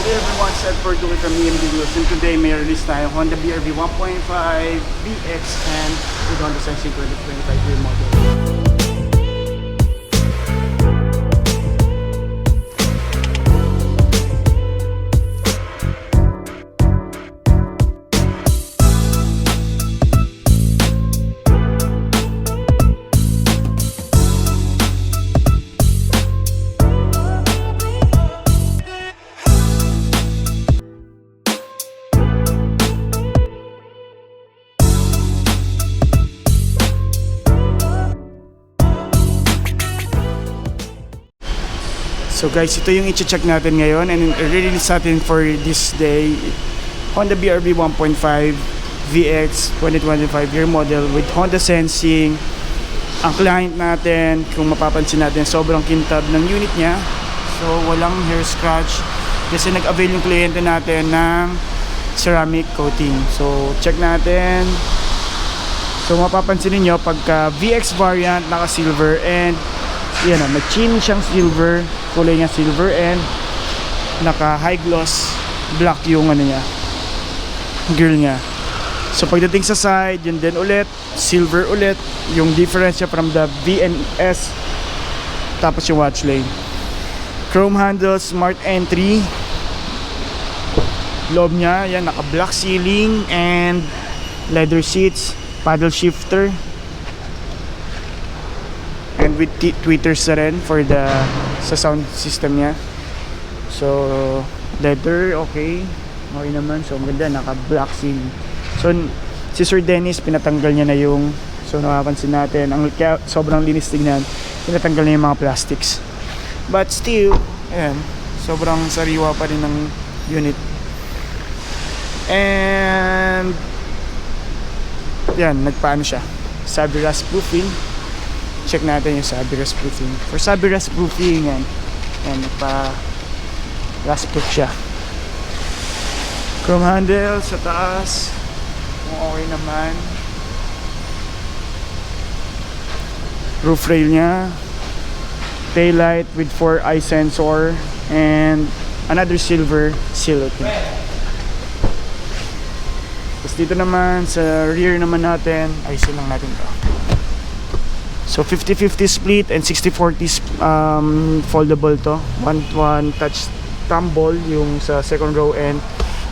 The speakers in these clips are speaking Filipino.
Hey everyone, Seth Portugal from EMD Wheels, and today may release tayo Honda BRV 1.5 VX and with Honda Sensing 2025 year model. So guys, ito yung i-check natin ngayon and i-release natin for this day Honda BRV 1.5 VX 2025 year model with Honda Sensing. Ang client natin, kung mapapansin natin, sobrang kintab ng unit niya. So walang hair scratch kasi nag-avail yung kliyente natin ng ceramic coating. So check natin. So mapapansin niyo pagka VX variant naka silver and yan na, mag-chin siyang silver, kulay niya silver and naka high gloss black yung ano niya, grill niya. So pagdating sa side, yun din ulit, silver ulit, yung difference niya from the VNS, tapos yung watch lane. Chrome handles, smart entry, loob niya, yan, naka black ceiling and leather seats, paddle shifter. And with tweeters na rin for the sa sound system niya. So leather, okay naman. So maganda, naka black ceiling. So si Sir Dennis, pinatanggal niya na yung, so napapansin natin ang sobrang linis tignan, pinatanggal niya yung mga plastics. But still, ayan, sobrang sariwa pa rin ng unit. And yan, nagpaano siya, sabi rust proofing. Check natin yung sabi rust proofing. For sabi rust proofing, yan, nagpa rust proof siya. Chrome handle sa taas, kung okay naman. Roof rail niya, tail light with 4-eye sensor and another silver silhouette niya. Tapos dito naman sa rear naman natin, ayusin lang natin to. So 50-50 split and 60-40 foldable to. 1-1 touch tumble yung sa second row and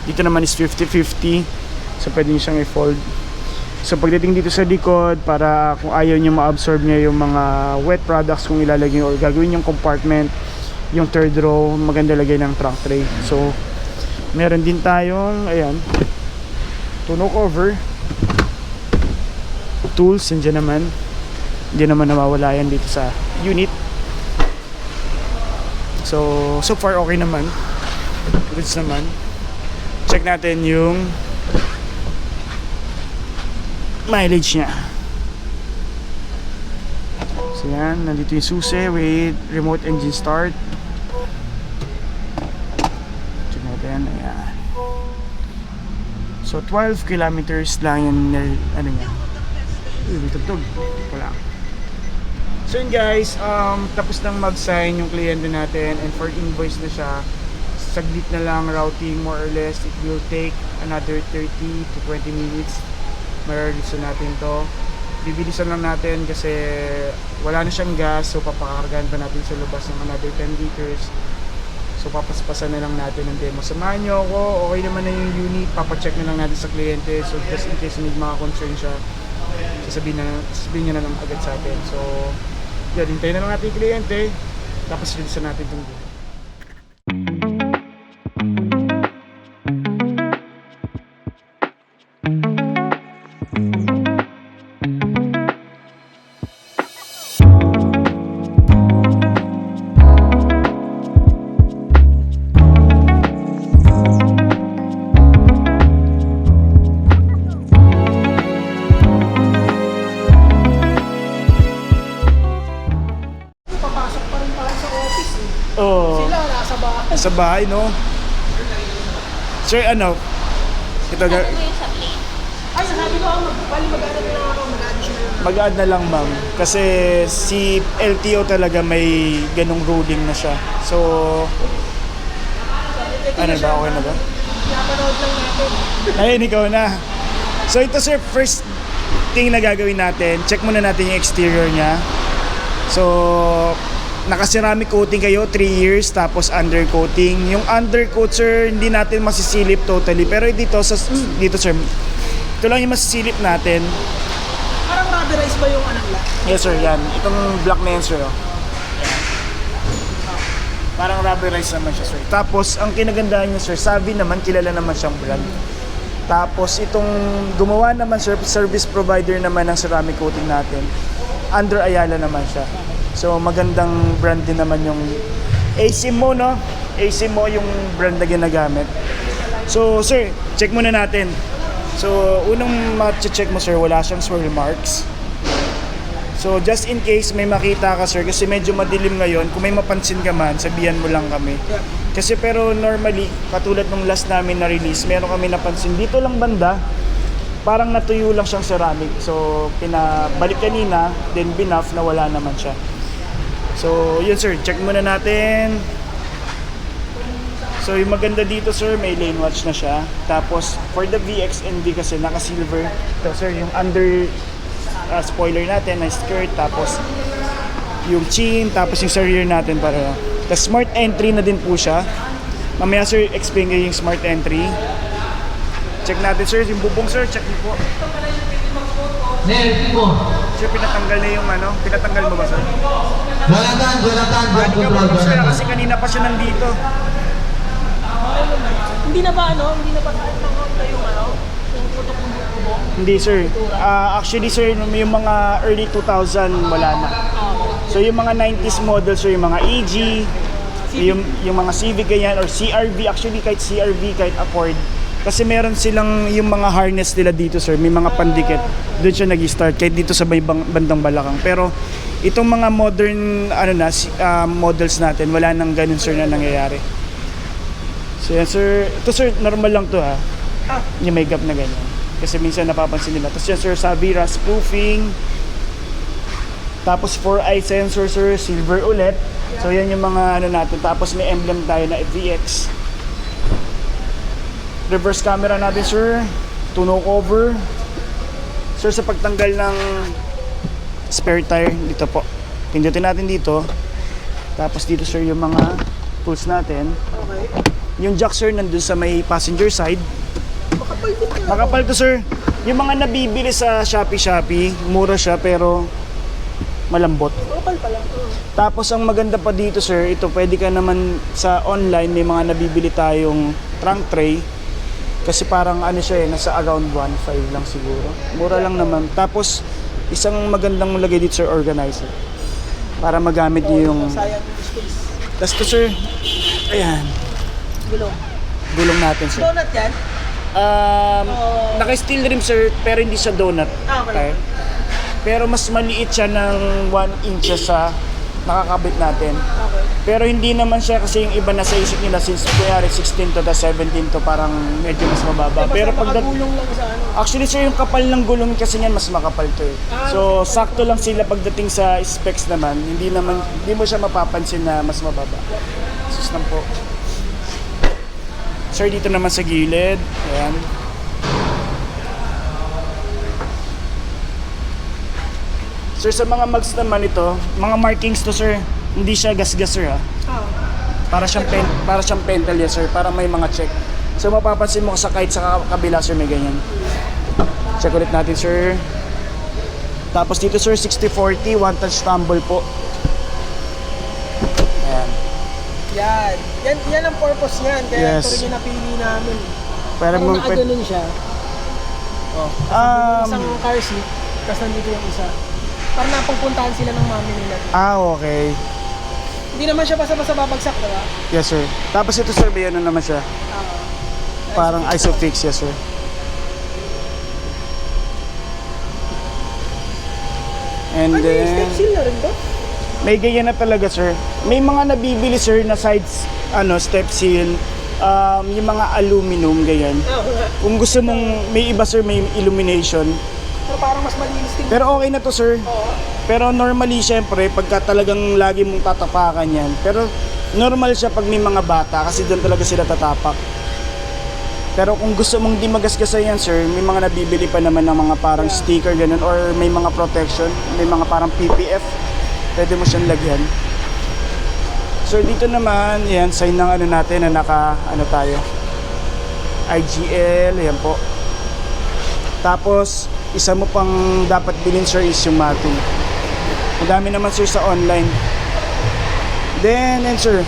dito naman is 50-50. So pwede nyo siyang i-fold. So pagdating dito sa likod, para kung ayaw nyo ma-absorb niya yung mga wet products kung ilalagay or gagawin yung compartment, yung third row, maganda lagay ng trunk tray. So meron din tayong, ayan, tonneau cover, tools, nandiyan naman. Hindi naman nawawala yan dito sa unit. So far okay naman, goods naman. Check natin yung mileage nya. So yan, nandito yung susi with remote engine start. Check natin, ayan. So 12 kilometers lang yung ano nya. May tugtog, wala. So yun guys, tapos nang mag-sign yung kliyente natin and for invoice na siya, saglit na lang routing, more or less it will take another 30 to 20 minutes. Mararilisan natin to, bibilisan lang natin kasi wala na siyang gas, so papakargahan pa natin sa labas ng another 10 liters. So papaspasan na lang natin ng demo. Samahan nyo ako, okay naman na yung unit, papacheck na lang natin sa kliyente, so just in case may mga concern siya, sasabihin niya na lang agad sa atin. So yan, hintayin na lang natin yung kliyente, tapos release natin itong video. Sa bahay, no? Sir, ano? Ito Ano mo yung sa plate? Ay, sabi ko, mag-add na lang ako, mag-add na lang, ma'am. Kasi si LTO talaga may ganong ruling na siya. So, Ito Ano na ba? siya, Okay na ba? Pinapanood lang natin. Ayun, ikaw na. So ito sir, first thing na gagawin natin, check muna natin yung exterior niya. So, naka-ceramic coating kayo, 3 years, tapos undercoating. Yung undercoat sir, hindi natin masisilip totally. Pero dito sir, ito lang yung masisilip natin. Parang rubberized ba yung ano nila? Yes sir, yan. Itong black na yan sir. Oh. Parang rubberized naman siya sir. Tapos, ang kinagandahan niya sir, Savvy naman, kilala naman siyang brand. Tapos, itong gumawa naman sir, service provider naman ng ceramic coating natin. Under Ayala naman siya. So, magandang brand din naman yung Asimo, no? Asimo yung brand na ginagamit. So, sir, check muna natin. So, unang ma-check mo sir, wala siyang swirl marks. So, just in case may makita ka sir, kasi medyo madilim ngayon, kung may mapansin ka man, sabihan mo lang kami. Kasi pero normally, katulad nung last namin na release, meron kami napansin dito lang banda, parang natuyo lang siyang ceramic. So, pinabalik kanina, then binuff na wala naman siya. So, yun sir, check muna natin. So, yung maganda dito sir, may lane watch na siya. Tapos, for the VXND kasi naka-silver. Ito sir, yung under spoiler natin na skirt, tapos yung chin, tapos yung sa rear natin para. Tapos smart entry na din po siya. Mamaya sir, explain kayo yung smart entry. Check natin sir, yung bubong sir, check niyo po. Sir, pinatanggal na yung ano, pinatanggal mo ba sir? Jonathan, Hindi ka bubong sir, kasi kanina pa siya nandito. Hindi na ba yung ano? Yung putok ng bubong? Hindi sir. Actually sir, yung mga early 2000 wala na. So yung mga 90s models sir, yung mga EG, yung mga Civic ganyan, or CRV, actually kahit CRV, kahit Accord. Kasi meron silang yung mga harness nila dito sir, may mga pandikit. Doon siya nag-start, kahit dito sa may bandang Balakang. Pero itong mga modern models natin, wala nang ganun sir na nangyayari. So yan sir, ito sir, normal lang to ha. Yung may gap na ganyan. Kasi minsan napapansin nila. Tapos yan sir, Savvy rust proofing. Tapos 4-eye sensor sir, silver ulit. So yan yung mga ano natin. Tapos may emblem tayo na FVX. Reverse camera natin sir. Tuno cover. Sir, sa pagtanggal ng spare tire, dito po. Pindutin natin dito. Tapos dito sir yung mga tools natin. Okay. Yung jack sir nandun sa may passenger side. Makapal din ka. Makapal to sir. Yung mga nabibili sa Shopee, mura siya pero malambot. Makapal pala. Tapos ang maganda pa dito sir, ito pwede ka naman sa online, may mga nabibili tayong trunk tray. Kasi parang ano siya nasa around 1.5 lang siguro. Mura lang naman. Tapos isang magandang lagay dito sir, organizer. Para magamit niyo yung... Sayang yung space. Tapos to sir, ayan, Gulong. gulong natin sir. Donut yan? Naka-steel rim sir, pero hindi siya donut. Okay. Pero mas maliit siya ng 1 inches sa nakakabit natin. Okay. Pero hindi naman siya kasi yung iba na sa isip nila since kuyari 16 to 17 to parang medyo mas mababa. Pero pag makagulong lang sa ano. actually sir, yung kapal ng gulong kasi niyan mas makapal to eh. So sakto lang sila pagdating sa specs naman, hindi mo siya mapapansin na mas mababa. Sus lang po. Sir, dito naman sa gilid. Ayan. Sir, sa mga mags naman ito, mga markings to sir, hindi siya gas-gas sir ha. Para siyang pentel yan sir, para may mga check. So mapapansin mo sa kahit sa kabila sir may ganyan. Check ulit natin sir. Tapos dito sir, 60-40, one touch tumble po. Ayan. Yan ang purpose niyan. Kaya Yes. ito rin yung napili namin. Para Kung mo nakaganon siya. Oh. Isang car seat, tapos nandito yung isa. Para napagpuntahan sila ng mami nila. okay. Hindi naman siya basta-basta babagsak, diba? Yes sir. Tapos ito sir, may ano naman siya. Parang isofix, yes sir. And May then step seal na rin to? may ganyan na talaga sir. May mga nabibili sir na sides step seal, yung mga aluminum ganyan. Kung gusto mong may iba sir, may illumination. Pero parang mas malinis din. Pero okay na to sir. Oo. Pero normally syempre pagka talagang lagi mong tatapakan yan. Pero Normal siya pag may mga bata kasi doon talaga sila tatapak. Pero kung gusto mong di magasgasan yan sir, may mga nabibili pa naman ng mga parang sticker ganun or may mga protection, may mga parang PPF. Pwede mo siyang lagyan. So dito naman, yan, sign ng ano natin na naka, ano tayo, IGL, yan po. Tapos, isa mo pang dapat bilhin sir is yung mating. Madami naman sir sa online. Then, yan sir,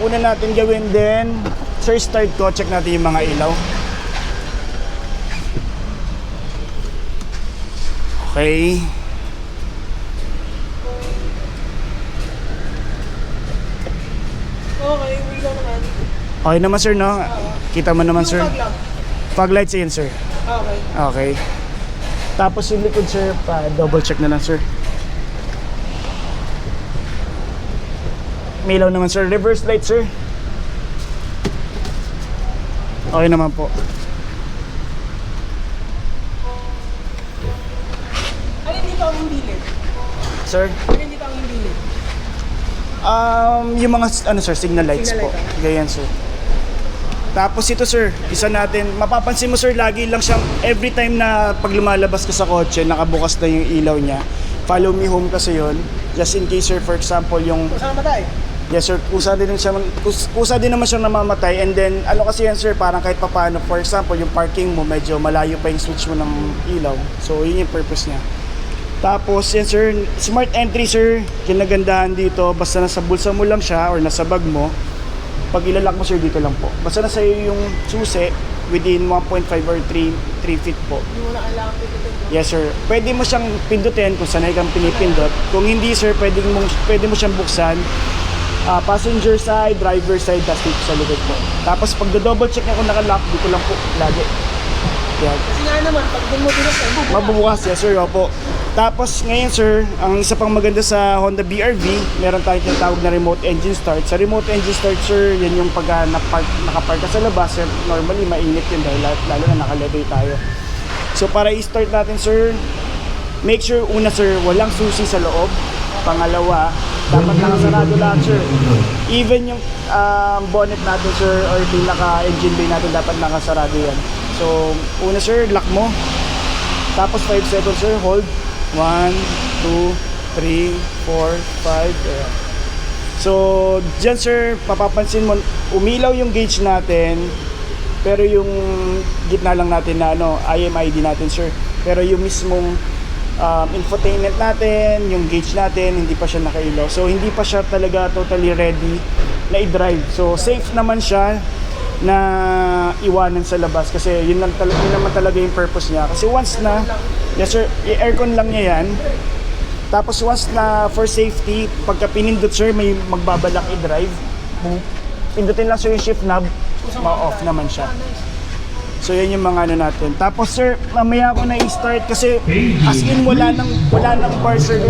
una natin gawin din, sir, start ko, check natin yung mga ilaw. Okay. Okay, wait lang naman. Okay naman sir, no? Kita mo naman sir. Fog lamp. Fog lights yan sir. Okay. Okay. Tapos yung likod sir, pa double check na lang sir. May ilaw naman sir. Reverse light sir. Okay naman po. Ano dito ang hindi lit? Sir? Ano dito ang hindi lit? Yung mga ano sir, signal lights Signal po. light, Ganyan sir. Tapos ito sir, isa natin, mapapansin mo sir, lagi lang siyang every time na pag lumalabas ka sa kotse, nakabukas na yung ilaw niya. Follow me home kasi yon. Just in case sir, for example, yung Saan matay? yes sir, kusa din naman siyang namamatay. And then ano kasi yan sir, parang kahit papaano, for example, yung parking mo medyo malayo pa yung switch mo ng ilaw. So yun yung purpose niya. Tapos yan sir, smart entry sir, kinagandahan dito, basta nasa bulsa mo lang siya or nasa bag mo. Pag ilalak mo sir, dito lang po. Basta nasa iyo yung susi, within 1.5 or 3 feet po. Hindi mo na kailangan pipitin. Yes sir, pwede mo siyang pindutin kung sanay kang pinipindot. Kung hindi sir, pwede mo siyang buksan. Passenger side, driver side, tapos dito sa likod po. Tapos pag double check niya kung nakalock, dito lang po, lagi. Yan. Kasi nga naman, pag doon mo binuksan, Mabubukas, yes sir, opo. Tapos ngayon sir, ang isa pang maganda sa Honda BR-V, meron tayong tinatawag na remote engine start. Sa remote engine start sir, yan yung pag nakapark ka sa labas, sir, normally mainit yun dahil lalo na nakalagay tayo. So para i-start natin sir, make sure una sir, walang susi sa loob. Pangalawa, dapat nakasarado lahat sir. Even yung bonnet natin sir or pinaka-engine bay natin dapat nakasarado yan. So una sir, lock mo. Tapos 5 seconds sir, hold. 1, 2, 3, 4, 5. Ayan. So dyan sir, papapansin mo, umilaw yung gauge natin. Pero yung gitna lang natin na ano, IMID natin sir. Pero yung mismong infotainment natin, yung gauge natin, hindi pa siya nakailaw. So hindi pa siya talaga totally ready na i-drive. So safe naman siya na iwanan sa labas kasi yun naman talaga yung purpose niya. Kasi once na, yes sir, i-aircon lang niya yan. Tapos once na for safety, pagka pinindot sir, may magbabalak i-drive. Pindutin lang sir yung shift knob, ma-off naman siya. So yan yung mga ano natin. Tapos sir, mamaya ako na i-start kasi as in wala nang bar sir.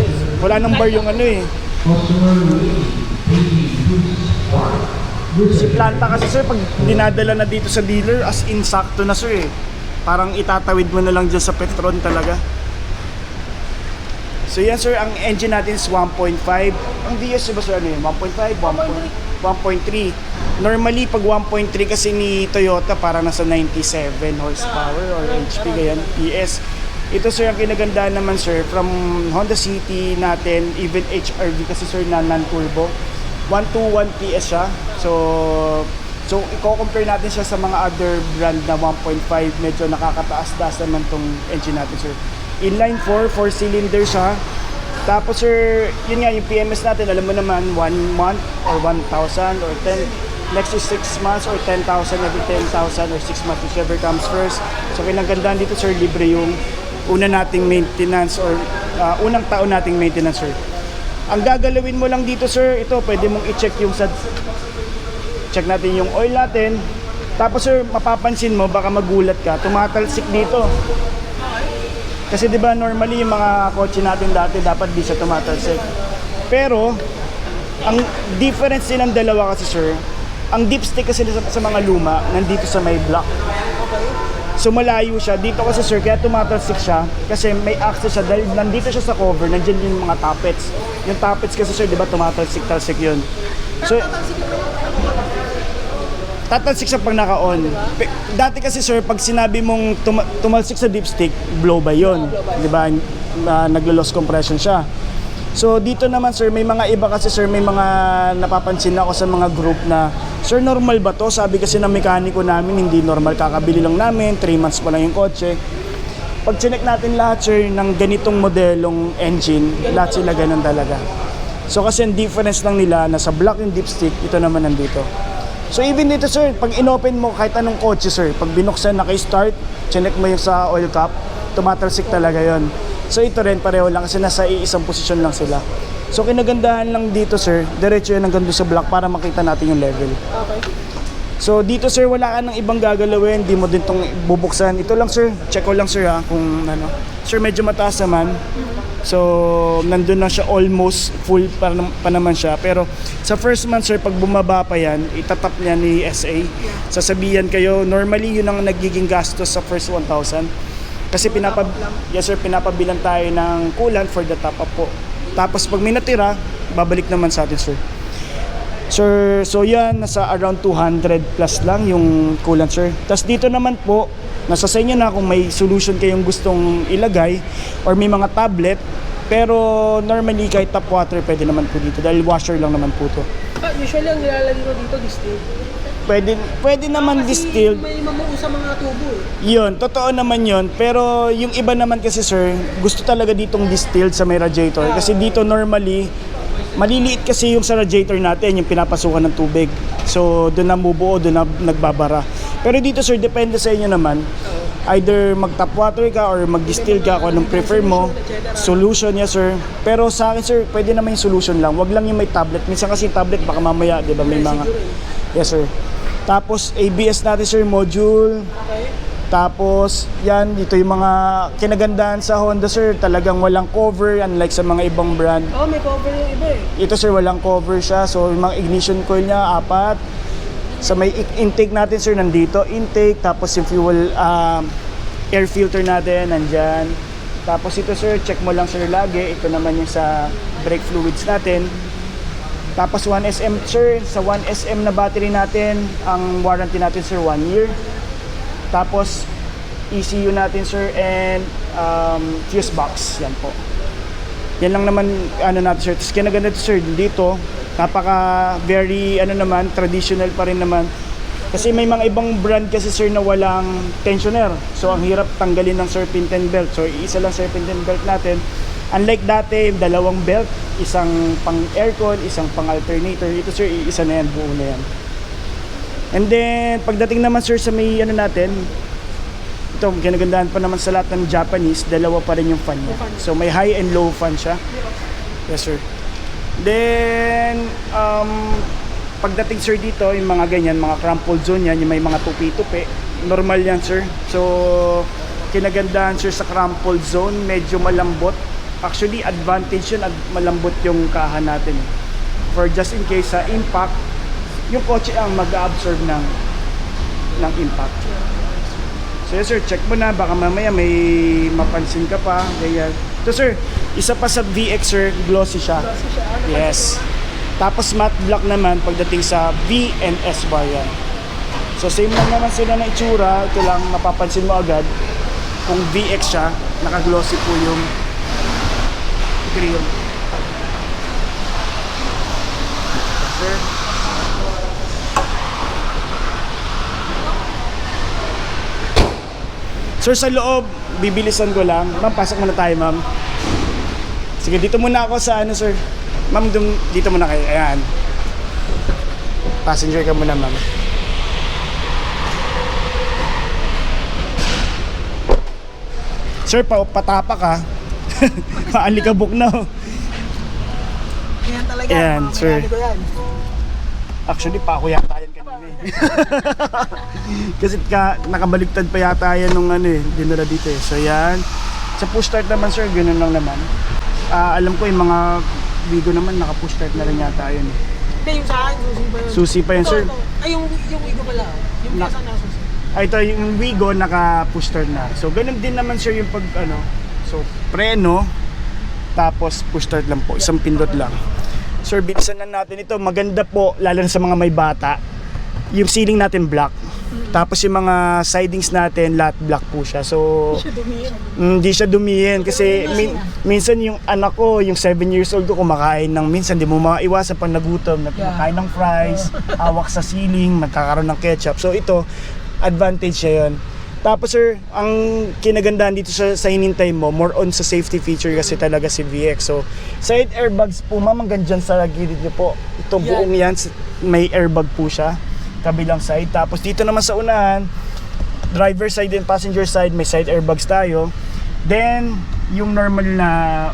Wala nang bar yung ano eh. Si planta kasi sir, pag dinadala na dito sa dealer, as in sakto na sir eh. Parang itatawid mo na lang dyan sa Petron talaga. So yan sir, ang engine natin is 1.5. Ang DS ba sir ano yun? 1.5? 1.3. Normally pag 1.3 kasi ni Toyota parang nasa 97 horsepower or HP ganyan, PS. Ito sir, ang kinagandaan naman sir, from Honda City natin, even HRV kasi sir na non-turbo, 121 PS siya. So i-compare natin siya sa mga other brand na 1.5, medyo nakakataas-taas naman tong engine natin sir. Inline 4 cylinder siya. Tapos sir, yun nga yung PMS natin, alam mo naman, 1 month or 1,000 or 10, next is 6 months or 10,000 every 10,000 or 6 months, whichever comes first. So kinagandaan dito sir, libre yung una nating maintenance or unang taon nating maintenance sir. Ang gagalawin mo lang dito sir, ito pwede mong i-check yung check natin yung oil natin. Tapos sir, mapapansin mo, baka magulat ka, tumatalsik dito. Kasi 'di ba normally yung mga kotse natin dati dapat di siya tumatalsik. Pero ang difference din ng dalawa kasi sir, ang dipstick kasi sa mga luma nandito sa may block. So malayo siya dito kasi sir, kaya tumatalsik siya kasi may access siya dahil nandito siya sa cover, nandiyan yung mga tappets. Yung tappets kasi sir, 'di ba tumatalsik-talsik 'yun. So, tatalsik sa pag naka-on. Dati kasi sir, pag sinabi mong tumalsik sa dipstick, blow by yun. Di ba? Naglo-loss compression siya. So dito naman sir, may mga iba kasi sir, may mga napapansin ako sa mga group na, sir, normal ba to? Sabi kasi ng mekaniko namin, hindi normal. Kakabili lang namin, 3 months pa lang yung kotse. Pag chinek natin lahat sir, ng ganitong modelong engine, lahat sila ganun talaga. So kasi ang difference lang nila, nasa black yung dipstick, ito naman nandito. So even dito sir, pag inopen mo kahit anong kotse sir, pag binuksan naka-start, chinek mo yung sa oil cap, tumatalsik talaga yon. So ito rin pareho lang kasi nasa iisang posisyon lang sila. So kinagandahan lang dito sir, diretso yan hanggang doon sa block para makita natin yung level. Okay. So dito sir, wala ka ng ibang gagalawin, di mo din tong bubuksan. Ito lang sir, check ko lang sir ha kung ano. Sir, medyo mataas naman. So nandun na siya, almost full pa naman siya. Pero sa first month sir, pag bumaba pa yan, itatap niya ni SA. Sasabihan kayo, normally yun ang nagiging gastos sa first 1,000. Kasi yes sir, pinapabilan tayo ng coolant for the top up po. Tapos pag may natira, babalik naman sa atin sir. Sir, so yan, nasa around 200 plus lang yung coolant sir. Tapos dito naman po, nasa sa inyo na kung may solution kayong gustong ilagay or may mga tablet. Pero normally kahit tap water pwede naman po dito dahil washer lang naman po to. Usually ang nilalagay ko dito, distilled. Pwede naman distilled. May mamuo sa mga tubo eh. Yun, totoo naman yun. Pero yung iba naman kasi sir, gusto talaga ditong distilled sa may radiator. Kasi dito normally, maliliit kasi yung sa radiator natin, yung pinapasukan ng tubig. So doon na bubuo, doon na nagbabara. Pero dito sir, depende sa inyo naman. Either mag-tap water ka or mag-distill ka kung anong prefer mo. Solution, yes sir. Pero sa akin sir, pwede naman yung solution lang. Wag lang yung may tablet. Minsan kasi yung tablet baka mamaya, di ba, may mga... Yes sir. Tapos ABS natin sir, module. Okay. Tapos yan, dito yung mga kinagandahan sa Honda sir, talagang walang cover unlike sa mga ibang brand. Oh, may cover yung iba eh. Ito sir, walang cover siya. So yung mga ignition coil niya, 4. Sa may intake natin sir, nandito intake. Tapos yung fuel air filter natin nandyan. Tapos ito sir, check mo lang sir lagi. Ito naman yung sa brake fluids natin. Tapos 1SM sir, sa 1SM na battery natin, ang warranty natin sir 1 year. Tapos ECU natin sir and fuse box, yan po. Yan lang naman ano natin sir. Tapos kinaganda sir dito, napaka very ano naman, traditional pa rin naman. Kasi may mga ibang brand kasi sir na walang tensioner. So ang hirap tanggalin ng serpentine belt. So isa lang serpentine belt natin. Unlike dati, 2 belt, isang pang aircon, isang pang alternator. Ito sir, isa na yan, buo na yan. And then pagdating naman sir sa may ano natin, ito ginagandahan pa naman sa lahat ng Japanese, 2 pa rin yung fan niya. So may high and low fan siya. Yes sir. Then pagdating sir dito, yung mga ganyan, mga crumpled zone yan, yung may mga tupi-tupi, normal yan sir. So kinagandahan sir sa crumpled zone, medyo malambot. Actually advantage yun, malambot yung kaha natin. For just in case sa impact, yung kotse ang mag-absorb ng impact. So yes sir, check mo na, baka mamaya may mapansin ka pa, ganyan. So sir, isa pa sa VX sir, glossy siya. Yes. Tapos matte black naman pagdating sa V and S bar yan. So same lang naman sila na itsura, ito lang mapapansin mo agad kung VX siya, naka-glossy po yung grill. Sir. Sir, sa loob, bibilisan ko lang. Ma'am, pasok muna tayo, ma'am. Sige, dito muna ako sa ano, sir. Ma'am, dito muna kayo. Ayan. Passenger ka muna, ma'am. Sir, patapak ha. Maalikabok na. Yan talaga. Ayan, sir. Yan. Actually, pa ako yata yan kanina eh. Kasi nakabaligtad pa yata yan nung ano eh, dinala dito eh. So yan. Sa push start naman sir, ganoon lang naman. Alam ko yung mga Vigo naman, naka-push start na rin yata yun eh. Hindi, yung sa akin, susi pa yun. Susi pa yun, sir. Ito. Ay, yung Wigo pala. Yung piyasa na susi. Ito yung Wigo, naka-push start na. So ganun din naman sir yung pag ano. So preno, tapos push start lang po, isang pindot lang. Sir, bilisan lang natin ito. Maganda po, lalo na sa mga may bata. Yung ceiling natin black. Tapos yung mga sidings natin, lahat black po siya. So, Siya dumiyan. hindi siya dumihin kasi minsan yung anak ko, yung 7 years old ko kumakain ng minsan di mo maiwasan pag nagutom na kumakain ng fries, hawak sa ceiling, magkakaroon ng ketchup. So ito, advantage siya yun. Tapos sir, ang kinagandahan dito sa hinintay mo, more on sa safety feature kasi talaga si VX. So, side airbags po, ma'am, hanggang dyan sa gilid niyo po. Ito buong yan, may airbag po siya, kabilang side. Tapos dito naman sa unahan, driver side and passenger side, may side airbags tayo. Then, yung normal na,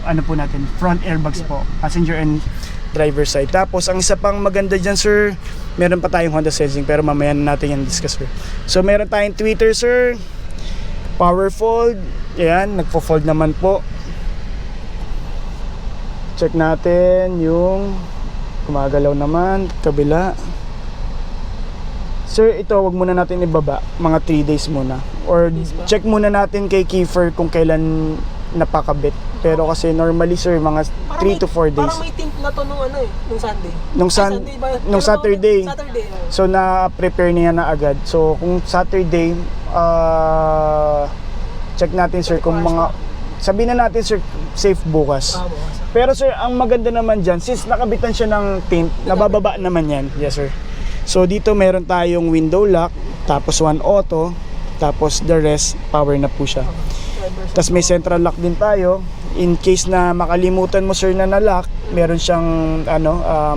ano po natin, front airbags po, passenger and driver side. Tapos, ang isa pang maganda dyan, sir, meron pa tayong Honda Sensing, pero mamaya na natin yan discuss, sir. So, meron tayong tweeter, sir, power fold, yan, nagpo-fold naman po. Check natin yung gumagalaw naman, kabila. Sir, ito wag muna natin ibaba, mga 3 days muna. Or check muna natin kay Kiefer kung kailan napakabit. Pero kasi normally sir, mga 3 to 4 days. Parang may tint na to nung ano eh, nung Sunday. Nung Saturday. Saturday. So na-prepare niya na agad. So kung Saturday, check natin sir kung mga, sabihin na natin sir, safe bukas. Pero sir, ang maganda naman dyan, since nakabitan siya ng tint, nabababa naman yan. Yes sir. So dito meron tayong window lock, tapos 1 auto, tapos the rest power na po siya. Tapos may central lock din tayo. In case na makalimutan mo sir na na-lock, meron siyang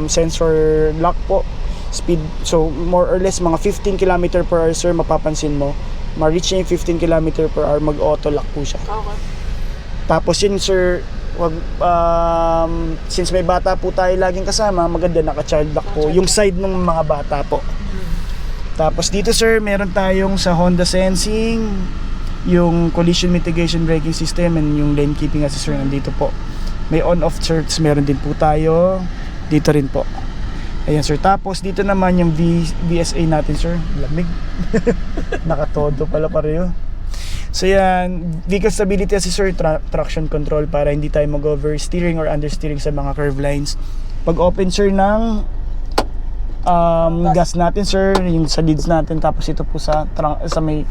sensor lock po. Speed, so more or less mga 15 km per hour sir, mapapansin mo. Ma-reach niya yung 15 km per hour, mag-auto lock po siya. Okay. Tapos yun sir, wag, since may bata po tayo laging kasama, maganda naka-child lock po yung side ng mga bata po. Tapos dito sir, meron tayong sa Honda Sensing, yung collision mitigation braking system and yung lane keeping assist sir, nandito po. May on-off certs, meron din po tayo dito rin po. Ayan sir, tapos dito naman yung VSA natin sir, lamig. Nakatodo pala pareho. So yan, vehicle stability assist sir, traction control para hindi tayo mag-oversteering or understeering sa mga curve lines. Pag open sir ng gas natin sir, yung sa leads natin, tapos ito po sa may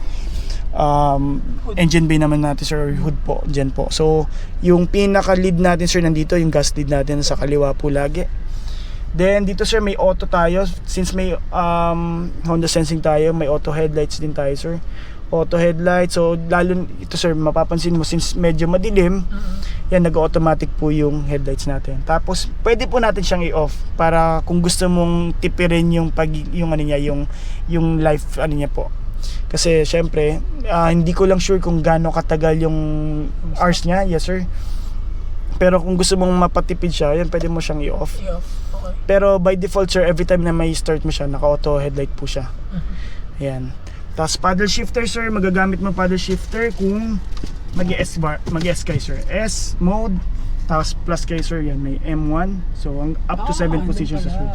engine bay naman natin sir, or hood po, dyan po. So yung pinaka lead natin sir, nandito yung gas lead natin sa kaliwa po lagi. Then dito sir, may auto tayo, since may Honda Sensing tayo, may auto headlights din tayo sir. Auto headlight. So lalo ito sir, mapapansin mo since medyo madilim, yan nag-automatic po yung headlights natin. Tapos pwede po natin siyang i-off para kung gusto mong tipirin yung yung ano niya, yung life ano niya po. Kasi syempre, hindi ko lang sure kung gaano katagal yung hours niya. Yes sir. Pero kung gusto mong mapatipid siya, yan pwede mo siyang i-off. Okay. Pero by default sir, every time na may start mo siya, naka-auto headlight po siya. Ayan. Tapos paddle shifter sir, magagamit mo paddle shifter kung mag-S kayo sir. S mode, tapos plus kayo sir, yan may M1. So up to 7 positions sir.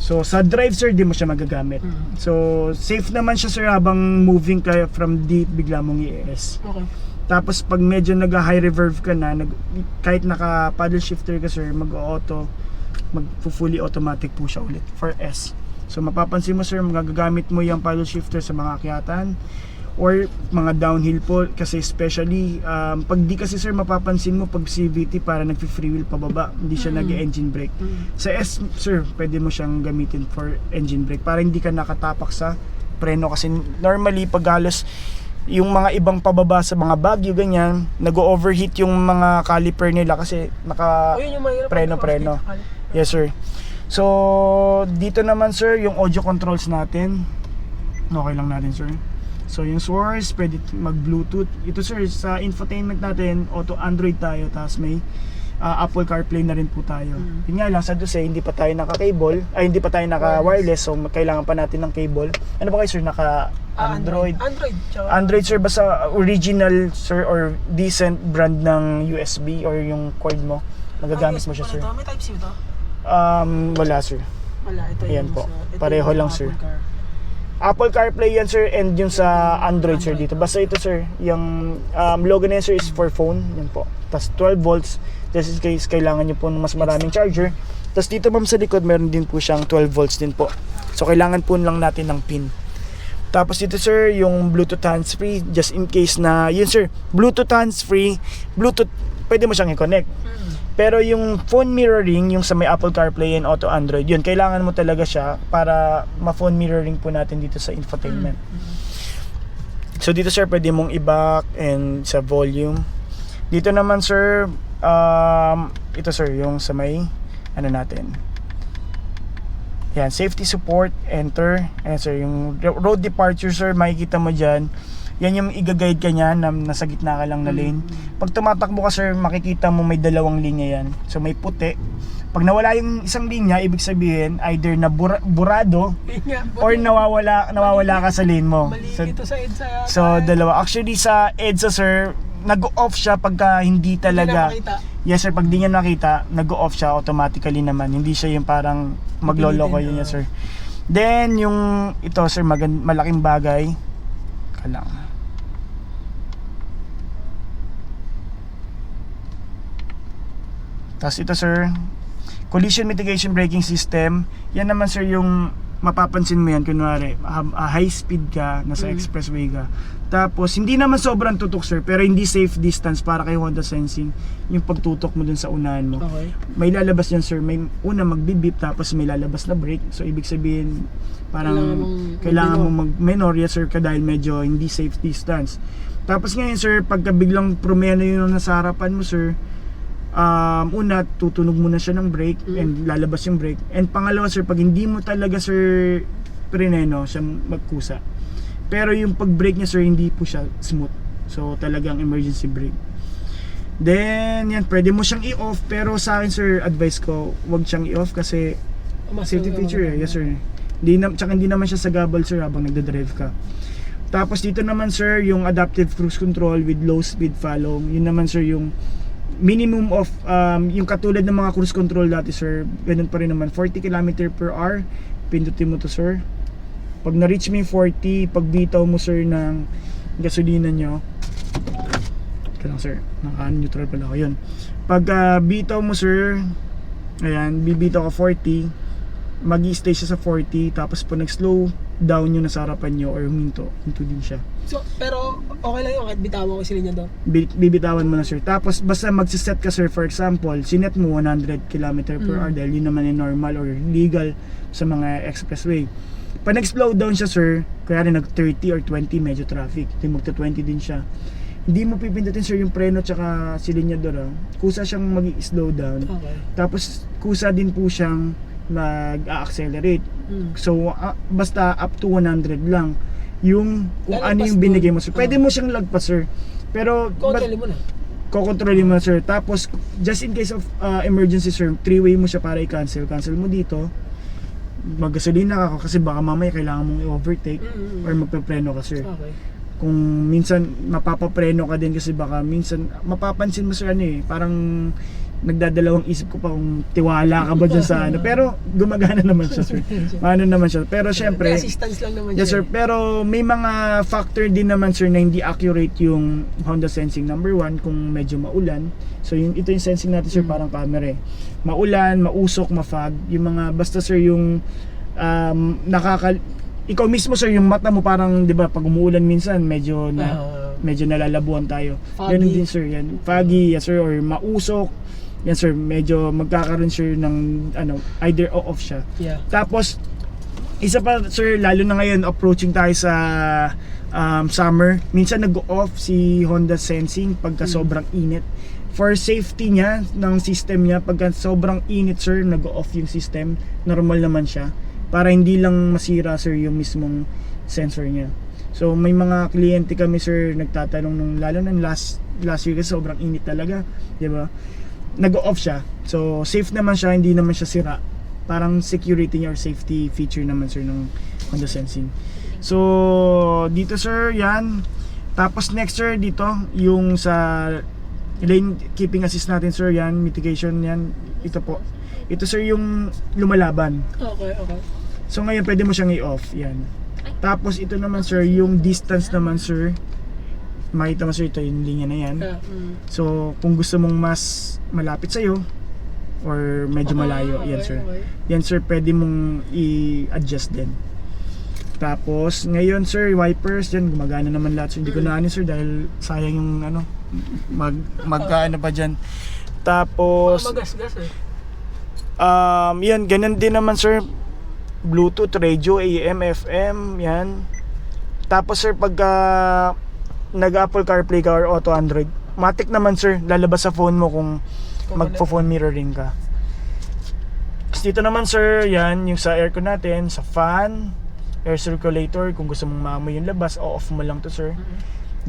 So sa drive sir, di mo siya magagamit. So safe naman siya sir habang moving kayo from D, bigla mong i-S. Okay. Tapos pag medyo nag-high reverb ka na, kahit naka paddle shifter ka sir, mag-auto, mag-fully automatic po siya ulit for S. So mapapansin mo sir, magagamit mo yung paddle shifter sa mga akyatan or mga downhill po, kasi especially pag di kasi sir, mapapansin mo pag CVT para nag-free wheel pababa, hindi siya nag-engine brake. Sa S sir, pwede mo siyang gamitin for engine brake para hindi ka nakatapak sa preno, kasi normally pag halos yung mga ibang pababa sa mga Baguio ganyan, nag-overheat yung mga caliper nila kasi naka preno. Yes sir. So dito naman sir, yung audio controls natin, okay lang natin sir. So yung source, pwede mag-Bluetooth. Ito sir, sa infotainment natin, auto Android tayo, tapos may Apple CarPlay na rin po tayo. Yun nga lang, sad to say, hindi pa tayo naka-cable, hindi pa tayo naka-wireless, so kailangan pa natin ng cable. Ano ba kayo sir, naka-Android? Android sir, basta original sir or decent brand ng USB or yung cord mo, magagamit mo siya sir. May Type-C ito? Wala sir. Wala, ito Ayan yung po, ito pareho yung lang sir. Apple CarPlay yan sir, and yung sa Android sir dito. Basta ito sir, yung logo na yan sir is for phone, yan po. Tapos 12 volts, just in case kailangan nyo po ng mas maraming charger. Tapos dito ma'am sa likod, meron din po siyang 12 volts din po. So kailangan po lang natin ng pin. Tapos dito sir, yung Bluetooth hands-free, just in case na, yun sir, Bluetooth hands-free, Bluetooth, pwede mo siyang i-connect. Pero yung phone mirroring, yung sa may Apple CarPlay and Auto Android, yun, kailangan mo talaga siya para ma-phone mirroring po natin dito sa infotainment. So dito sir, pwede mong i-back and sa volume. Dito naman sir, ito sir, yung sa may, ano natin. Yan, safety support, enter. Ayan sir, yung road departure sir, makikita mo dyan. Yan yung i-guide ka niya na nasa gitna ka lang na lane. Pag tumatakbo ka sir, makikita mo may dalawang linya yan. So may puti. Pag nawala yung isang linya, ibig sabihin either na burado or nawawala ka sa lane mo. Mali ito sa EDSA yata. So dalawa. Actually sa EDSA sir, nag-off siya pagka hindi talaga. Yes sir, pag di niya nakita, nag-off siya automatically naman. Hindi siya yung parang magloloko yun sir. Then yung ito sir, malaking bagay. Kalang. Tapos ito sir, collision mitigation braking system. Yan naman sir yung mapapansin mo yan, kunwari high speed ka, nasa expressway ka. Tapos hindi naman sobrang tutok sir, pero hindi safe distance para kay Honda Sensing yung pagtutok mo dun sa unahan mo. Okay. May lalabas yan sir, may una magbibip tapos may lalabas na brake. So ibig sabihin parang kailangan mo mag-minor yes sir, dahil medyo hindi safe distance. Tapos ngayon sir, pagka biglang promeno yung nasa harapan mo sir, una tutunog muna siya ng brake and lalabas yung brake. And pangalawa sir, pag hindi mo talaga sir preneno siya magkusa, pero yung pag brake niya sir, hindi po siya smooth, so talagang emergency brake. Then yan, pwede mo siyang i-off, pero sa akin sir, advice ko wag siyang i-off kasi safety feature yes sir. Tsaka hindi naman siya sagabal sir habang nagdadrive ka. Tapos dito naman sir, yung adaptive cruise control with low speed follow. Yun naman sir yung minimum of yung katulad ng mga cruise control dati sir, ganun pa rin naman, 40 km/h. Pindutin mo to sir. Pag na-reach mo yung 40, pag bitaw mo sir ng gasolina nyo, kailang sir, naka-neutral pala ako yun. Pag bitaw mo sir, ayan, bibitaw ka 40, mag-i-stay siya sa 40, tapos pag nag-slow down yung nasa harapan nyo or huminto din siya. So, pero okay lang yun kahit bitawan ko sila niya doon? Bibitawan mo na sir. Tapos basta magsiset ka sir, for example, sinet mo 100 km/h dahil yun naman yung normal or legal sa mga expressway. Pag nag-slow down siya sir, kaya rin nag-30 or 20 medyo traffic, di magta-20 din siya. Hindi mo pipindutin sir yung preno tsaka silinyador. Kusa siyang mag-slow down. Okay. Tapos kusa din po siyang mag-accelerate. So basta up to 100 lang yung kung ano yung binigay mo sir. Pwede mo siyang lagpas sir. Pero kontrolin mo na. Kokontrolin mo na sir. Tapos just in case of emergency sir, 3-way mo siya para i-cancel. Cancel mo dito. Maggasolina ka kasi baka mamaya kailangan mong i-overtake or magpepreno ka sir. Okay. Kung minsan mapapapreno ka din kasi baka minsan mapapansin mo sir parang nagdadalawang isip ko pa kung tiwala ka ba dyan sa pero gumagana naman siya sir. Ano naman siya, pero syempre may assistance lang naman yes siya. sir, pero may mga factor din naman sir na hindi accurate yung Honda Sensing. Number 1, kung medyo maulan, so ito yung sensing natin sir, parang camera maulan, mausok, mafog, yung mga basta sir yung ikaw mismo sir, yung mata mo parang 'di ba pag umuulan minsan medyo nalalabuan tayo. Yan din sir, yan foggy yes sir, or mausok yan sir, medyo magkakaroon sir ng either off siya. Yeah. Tapos isa pa sir, lalo na ngayon approaching tayo sa summer, minsan nag-off si Honda Sensing pagka sobrang init. For safety niya, ng system niya, pagka sobrang init sir, nag-off yung system, normal naman siya. Para hindi lang masira sir yung mismong sensor niya. So may mga kliyente kami sir nagtatanong nung lalo na last year kasi sobrang init talaga, 'di ba? Nag-off siya. So safe naman siya, hindi naman siya sira. Parang security niya or safety feature naman sir ng Honda Sensing. So dito sir, yan. Tapos next sir dito, yung sa lane keeping assist natin sir, yan, mitigation yan. Ito po. Ito sir yung lumalaban. Okay. So ngayon pwede mo siyang i-off, yan. Tapos ito naman sir, yung distance naman sir, Makita mo sir, ito yung linya na yan. So, kung gusto mong mas malapit sa'yo or medyo malayo, yan sir. Yan sir, pwede mong i-adjust din. Tapos, ngayon sir, wipers, yan, gumagana naman lahat. So, hindi ko na ano sir, dahil sayang yung ano, magkaano pa dyan. Tapos, Magasgas eh. yan, ganun din naman sir. Bluetooth, radio, AM, FM, yan. Tapos sir, pagka nag-Apple CarPlay ka or Auto Android, matik naman sir, lalabas sa phone mo kung magpo-phone mirroring ka. Tapos dito naman sir, yan, yung sa aircon natin, sa fan, air circulator, kung gusto mong maamoy yung labas, off mo lang to sir.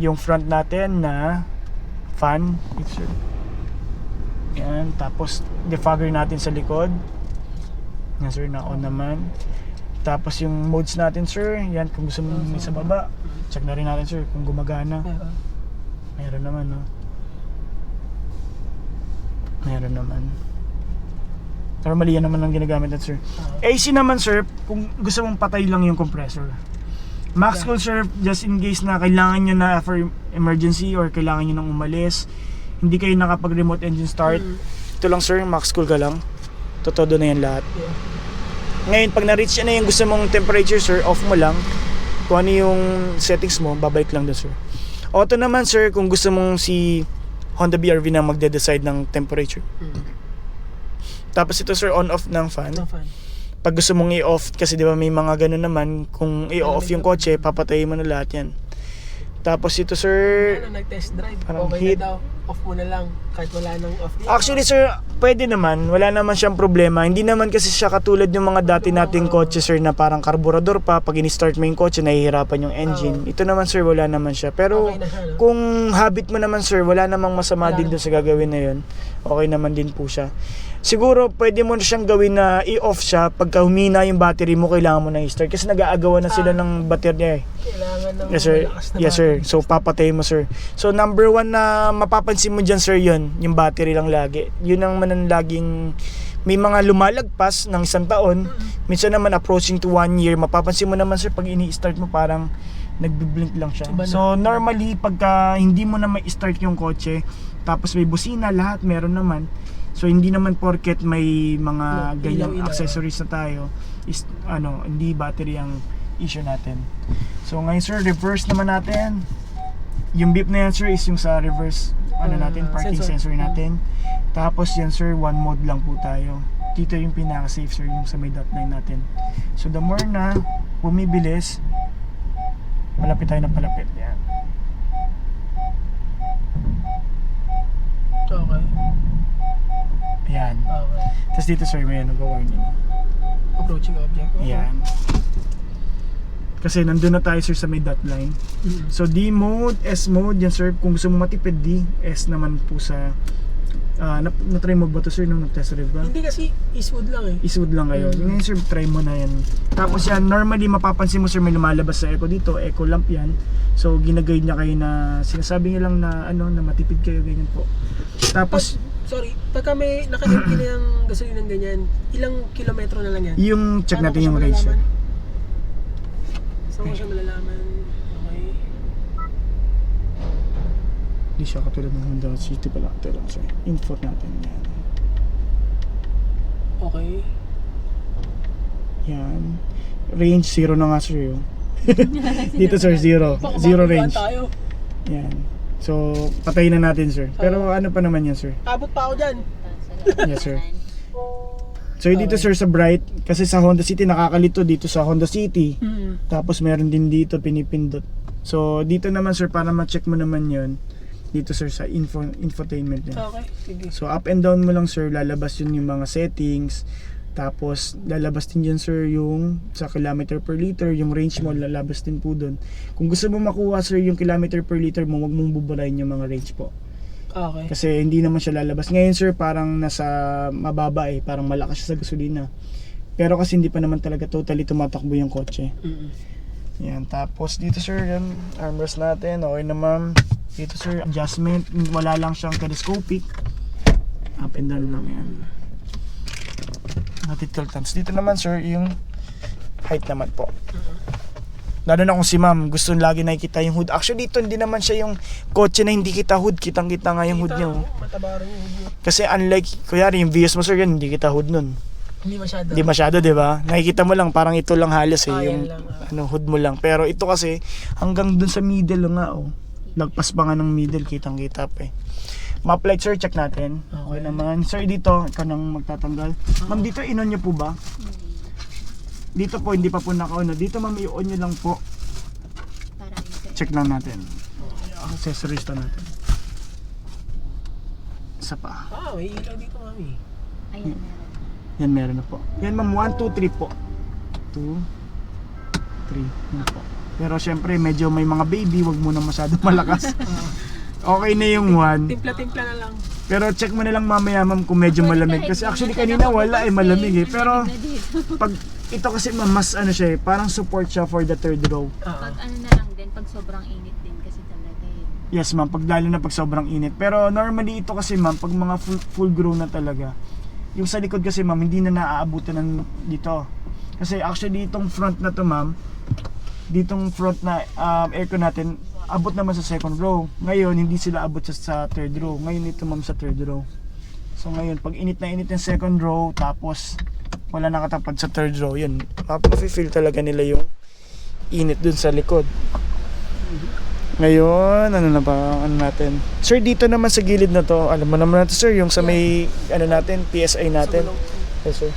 Yung front natin na fan, ito sir. Yan, tapos defogger natin sa likod. Yan sir, na-on naman. Tapos yung modes natin sir, yan, kung gusto mong sa baba, check na rin natin sir kung gumagana. Meron naman, no? Meron naman. Normally yan naman ang ginagamit natin sir. AC naman sir, kung gusto mong patay lang yung compressor. Max cool sir, just in case na kailangan nyo na for emergency or kailangan nyo nang umalis, hindi kayo nakapag remote engine start, ito lang sir, max cool ka lang, todo na yan lahat. Ngayon pag na-reach na yung gusto mong temperature sir, off mo lang. Kung ano yung settings mo, babalik lang doon sir. Auto naman sir, kung gusto mong si Honda BRV na magde-decide ng temperature. Tapos ito sir, on-off ng fan. Pag gusto mong i-off, kasi di ba may mga ganun naman, kung i-off yung kotse, papatayin mo na lahat yan. Tapos ito sir, nag-test drive, parang okay heat. na daw, off mo na lang, kahit wala nang off. Actually sir, pwede naman, wala naman siyang problema. Hindi naman kasi siya katulad yung mga dati nating kotse sir na parang karburador pa, pag in-start mo yung kotse, nahihirapan yung engine. Ito naman sir, wala naman siya. Pero Okay na siya, no? kung habit mo naman sir, wala namang masama din doon sa gagawin na yun. Okay naman din po siya. Siguro pwede mo na siyang gawin na i-off siya pagka humina yung battery mo, kailangan mo na i-start kasi nag-aagawan na sila ng battery eh. Kailangan ng Yes sir. malakas na Yes sir. So papatay mo sir. So number one na mapapansin mo dyan sir, yun, yung battery lang lagi. Yun ang manan laging may mga lumalagpas ng 1 taon, minsan naman approaching to 1 year. Mapapansin mo naman sir pag ini-start mo parang nagbi-blink lang siya. So normally pagka hindi mo na mai-start yung kotse, tapos may busina, lahat meron naman. So hindi naman porket may mga ganyang accessories na tayo is hindi battery ang issue natin. So ngayon sir, reverse naman natin. Yung beep na yan sir is yung sa reverse natin, parking sensor natin. Tapos yan sir, one mode lang po tayo. Dito yung pinaka safe sir, yung sa may dot line natin. So the more na bumibilis, palapit tayo ng palapit. Yan. Okay. Yan. Okay. Tapos dito sir, may nag-warning. Approaching object. Okay. Yan. Kasi nandun na tayo sir sa may dot line. So D mode, S mode, yan sir. Kung gusto mo matipid D, S naman po sa na-try mo ba ito sir nung nag-test drive ba? Hindi kasi Eastwood lang eh. Eastwood lang kayo. Ngayon sir, try mo na yan. Tapos yan, normally mapapansin mo sir, may lumalabas sa echo dito, echo lamp yan. So ginaguide niya kayo na, sinasabi niya lang na na matipid kayo, ganyan po. Tapos pagka may naka-empty na yung gasolina ng ganyan, ilang kilometro na lang yan? yung check Paano natin ko yung siya range sir. malalaman? Saan ko siya malalaman? Okay. Hindi siya katulad ng Honda City pala. Ito lang sir. Info natin yan. Okay. Yan. Range 0 na nga sir yun. Dito sir, 0. 0 range. Tayo. Yan. So, patayin na natin sir. Pero ano pa naman yan sir? Abot pa ako dyan. Yes sir. So dito sir sa Bright, kasi sa Honda City nakakalito dito sa Honda City. Tapos meron din dito pinipindot. So dito naman sir, para ma-check mo naman yon, dito sir sa infotainment niya. Okay, sige. So up and down mo lang sir, lalabas yun yung mga settings. Tapos lalabas din dyan sir yung sa kilometer per liter, yung range mo lalabas din po dun. Kung gusto mo makuha sir yung kilometer per liter mo, wag mong buburahin yung mga range po. Okay. Kasi hindi naman siya lalabas. Ngayon sir, parang nasa mababa parang malakas siya sa gasolina. Pero kasi hindi pa naman talaga totally tumatakbo yung kotse. Yan, tapos dito sir, yan, armrest natin, okay naman. Dito sir, adjustment, wala lang siyang telescopic. Up and down lang yan. Natit tiltans. Dito naman sir, yung height naman po. Lalo na kung si ma'am, gusto lagi nakikita yung hood. Actually, dito hindi naman siya yung kotse na hindi kita hood. Kitang-kita nga yung hood niya. Oh. Mataba rin yung hood niya. Kasi unlike, kuyari yung Vios mo sir, yan, hindi kita hood nun. Hindi masyado. Hindi masyado, di ba? Nakikita mo lang, parang ito lang halos eh. Yan Yung lang. hood mo lang. Pero ito kasi, hanggang dun sa middle nga, oh. Lagpas pa nga ng middle, kitang-kita pa eh. Map light sir, check natin. Okay naman. Sir, dito, ikaw nang magtatanggal. Ma'am, dito inon nyo po ba? Dito po, hindi pa po naka-on. Dito ma'am, i-on nyo lang po. Check lang natin. Accessories to natin. Isa pa. May ilaw dito, mami. Ayan. Yan, meron na po. Yan ma'am, 1, 2, 3 po. 2, 3. Yan po. Pero syempre, medyo may mga baby, wag muna masyado malakas. Okay na yung 1. Timpla-timpla na lang. Pero check mo na lang mamaya ma'am kung medyo malamig. Kasi actually kanina wala eh, malamig eh. Pero pag ito kasi ma'am, mas ano siya eh, parang support siya for the third row. Pag ano na lang din, pag sobrang init din kasi talaga yun. Yes ma'am, pag lalo na pag sobrang init. Pero normally ito kasi ma'am, pag mga full grown na talaga, yung sa likod kasi ma'am, hindi na naaabutan ng dito. Kasi actually itong front na to ma'am, ditong front na aircon natin, abot naman sa second row. Ngayon, hindi sila abot sa third row. Ngayon ito ma'am sa third row. So ngayon, pag init na init yung second row, tapos wala nakatapad sa third row, yun, mafe-feel talaga nila yung init dun sa likod. Ngayon, ano na ba, ano natin? Sir, dito naman sa gilid na to, alam mo naman natin sir, yung sa may, ano natin, PSI natin. Yes sir.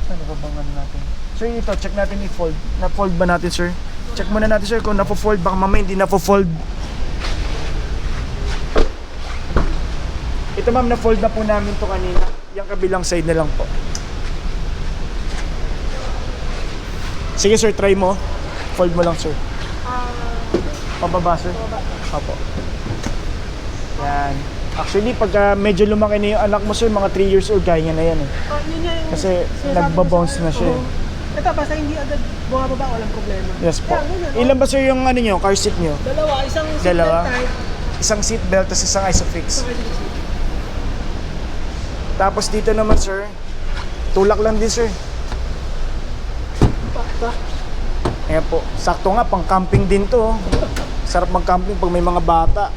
Ano ba bang ano natin? Sir, ito, check natin i-fold. Na-fold ba natin sir? Check muna natin sir kung na-fold, baka mamaya hindi na-fold. Ito ma'am, na-fold na po namin to kanina. Yung kabilang side na lang po. Sige sir, try mo. Fold mo lang sir. Pababa sir. Opo. Yan. Actually, pag medyo lumaki na yung anak mo sir, mga 3 years old, kaya niya na yan eh. Yun nga yung Kasi sinasabi nagbabounce ko na siya eh. Ito, basta hindi agad bumababa, walang problema. Yes po. Kaya, ganyan, Ilan ba sir yung ano nyo, car seat nyo? Dalawa, isang Dalawa? seatbelt type. Isang seat belt, tapos isang isofix. Okay, sige, sige. Tapos dito naman sir, tulak lang din sir. Pa. Ayan po, sakto nga, pang camping din to. Sarap mag-camping pag may mga bata.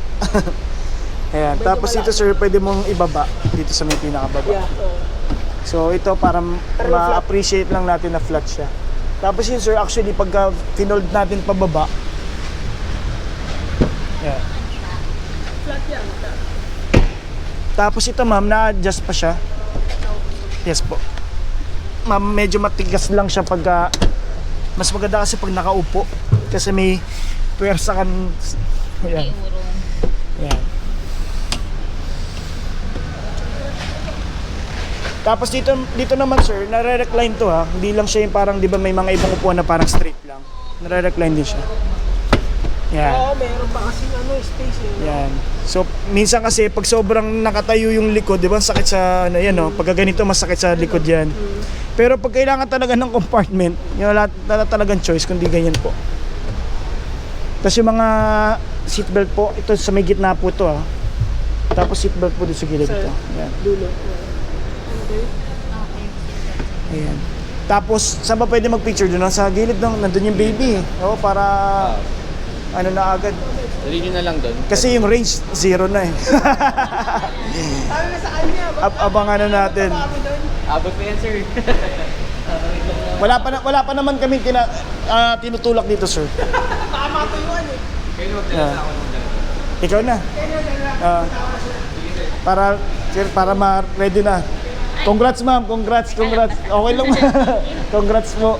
Ayan, tapos dito sir, pwede mong ibaba dito sa may pinakababa. Yeah. So ito para ma-appreciate lang natin na flat siya. Tapos yun sir, actually pagka tinold natin pababa, yeah. Flat yan. Tapos ito ma'am, na-adjust pa siya. Yes po. Ma'am, medyo matigas lang siya pagka, mas maganda kasi pag nakaupo. Kasi may puwersa kan. Ayan. Ayan. Tapos dito naman sir, nare-recline to ha. Hindi lang siya yung parang, di ba may mga ibang upuan na parang straight lang. Nare-recline din siya. Yan. Oo, meron pa kasing space eh. Yan. So, minsan kasi pag sobrang nakatayo yung likod, di ba, sakit sa, ano, yan, no? Pagka ganito, masakit sa likod yan. Pero pag kailangan talaga ng compartment, yun, wala talagang choice, kundi ganyan po. Tapos yung mga seatbelt po, ito sa may gitna po ito, ha. Tapos seatbelt po dito sa gilid ito. Yan. Dulo. Okay. Ayan. Tapos, saan ba pwede mag-picture doon? Sa gilid nandun yung baby. Oo, para, ano na agad. Dali nyo na lang doon. Kasi yung range, 0 na eh. Sabi na sa kanya, Abangan na natin. Abot pa yan, sir. Wala pa naman kami tinutulak dito, sir. baka matuyuan eh. Kayo magdala Yeah. ako ng dala. Ikaw na. Para ma-ready na. Congrats ma'am, congrats. Okay lang. Congrats po.